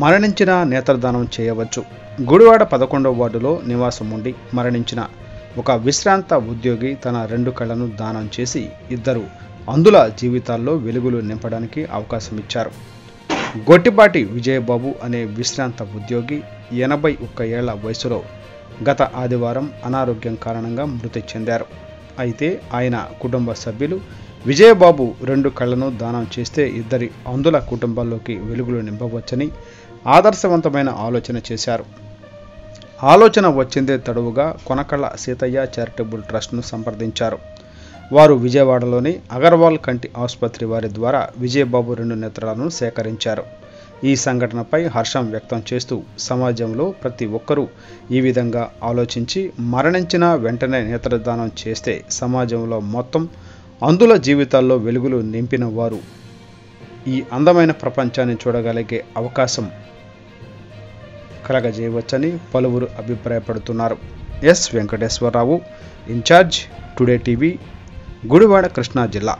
మరణించిన నేత్రదానం చేయవచ్చు. గుడివాడ 11వ వార్డులో నివాసం ఉండి మరణించిన ఒక విశ్రాంత ఉద్యోగి తన 2 కళ్లను దానం చేసి 2 అంధుల జీవితాల్లో వెలుగులు నింపడానికి అవకాశం ఇచ్చారు. గొట్టిపాటి విజయబాబు అనే విశ్రాంత ఉద్యోగి 81 ఏళ్ల వయసులో గత ఆదివారం అనారోగ్యం కారణంగా మృతి చెందారు. అయితే ఆయన కుటుంబ సభ్యులు విజయబాబు 2 కళ్లను దానం చేస్తే 2 అంధుల కుటుంబాల్లోకి వెలుగులు నింపవచ్చని ఆదర్శవంతమైన ఆలోచన చేశారు. ఆలోచన వచ్చిందే తడువుగా కొనకళ్ళ సీతయ్య చారిటబుల్ ట్రస్ట్ను సంప్రదించారు. వారు విజయవాడలోని అగర్వాల్ కంటి ఆసుపత్రి వారి ద్వారా విజయబాబు 2 నేత్రాలను సేకరించారు. ఈ సంఘటనపై హర్షం వ్యక్తం చేస్తూ సమాజంలో ప్రతి ఒక్కరూ ఈ విధంగా ఆలోచించి మరణించిన వెంటనే నేత్రదానం చేస్తే సమాజంలో మొత్తం అంధుల జీవితాల్లో వెలుగులు నింపిన వారు ఈ అందమైన ప్రపంచాన్ని చూడగలిగే అవకాశం కలగజేయవచ్చని పలువురు అభిప్రాయపడుతున్నారు. S Venkateswara Rao, incharge Today TV, Gudivada, Krishna జిల్లా.